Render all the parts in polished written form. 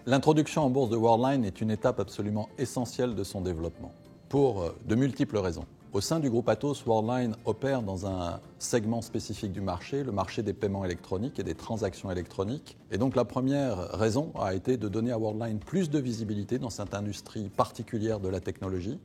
L'introduction en bourse de Worldline est une étape absolument essentielle de son développement, pour de multiples raisons. Au sein du groupe Atos, Worldline opère dans un segment spécifique du marché, le marché des paiements électroniques et des transactions électroniques. Et donc la première raison a été de donner à Worldline plus de visibilité dans cette industrie particulière de la technologie.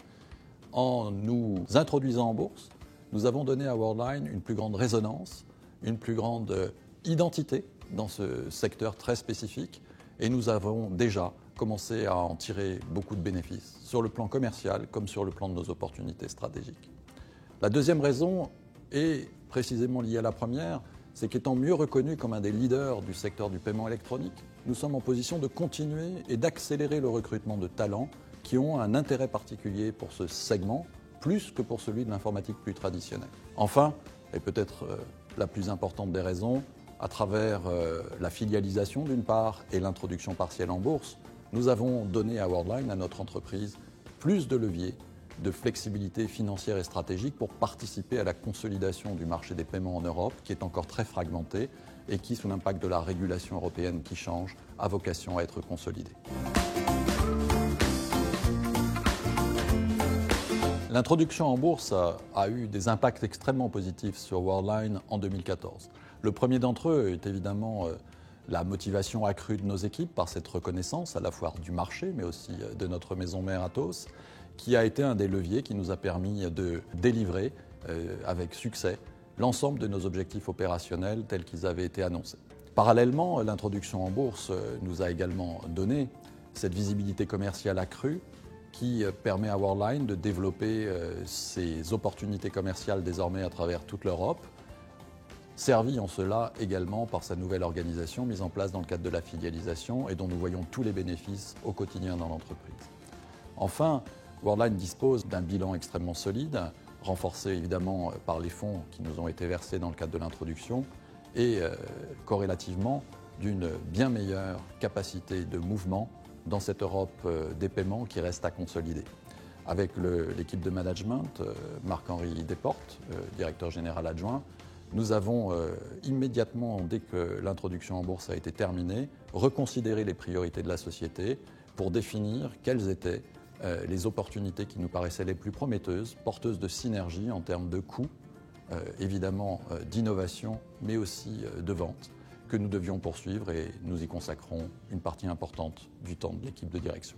En nous introduisant en bourse, nous avons donné à Worldline une plus grande résonance, une plus grande identité dans ce secteur très spécifique. Et nous avons déjà commencé à en tirer beaucoup de bénéfices, sur le plan commercial comme sur le plan de nos opportunités stratégiques. La deuxième raison est précisément liée à la première, c'est qu'étant mieux reconnus comme un des leaders du secteur du paiement électronique, nous sommes en position de continuer et d'accélérer le recrutement de talents qui ont un intérêt particulier pour ce segment, plus que pour celui de l'informatique plus traditionnelle. Enfin, et peut-être la plus importante des raisons, à travers la filialisation d'une part et l'introduction partielle en bourse, nous avons donné à Worldline, à notre entreprise, plus de leviers, de flexibilité financière et stratégique pour participer à la consolidation du marché des paiements en Europe, qui est encore très fragmenté et qui, sous l'impact de la régulation européenne qui change, a vocation à être consolidé. L'introduction en bourse a eu des impacts extrêmement positifs sur Worldline en 2014. Le premier d'entre eux est évidemment la motivation accrue de nos équipes par cette reconnaissance, à la fois du marché, mais aussi de notre maison mère Atos, qui a été un des leviers qui nous a permis de délivrer avec succès l'ensemble de nos objectifs opérationnels tels qu'ils avaient été annoncés. Parallèlement, l'introduction en bourse nous a également donné cette visibilité commerciale accrue qui permet à Worldline de développer ses opportunités commerciales désormais à travers toute l'Europe, servi en cela également par sa nouvelle organisation mise en place dans le cadre de la filialisation et dont nous voyons tous les bénéfices au quotidien dans l'entreprise. Enfin, Worldline dispose d'un bilan extrêmement solide, renforcé évidemment par les fonds qui nous ont été versés dans le cadre de l'introduction et corrélativement d'une bien meilleure capacité de mouvement dans cette Europe des paiements qui reste à consolider. Avec l'équipe de management, Marc-Henri Desportes, directeur général adjoint, nous avons immédiatement, dès que l'introduction en bourse a été terminée, reconsidéré les priorités de la société pour définir quelles étaient les opportunités qui nous paraissaient les plus prometteuses, porteuses de synergie en termes de coûts, évidemment d'innovation, mais aussi de vente, que nous devions poursuivre et nous y consacrons une partie importante du temps de l'équipe de direction.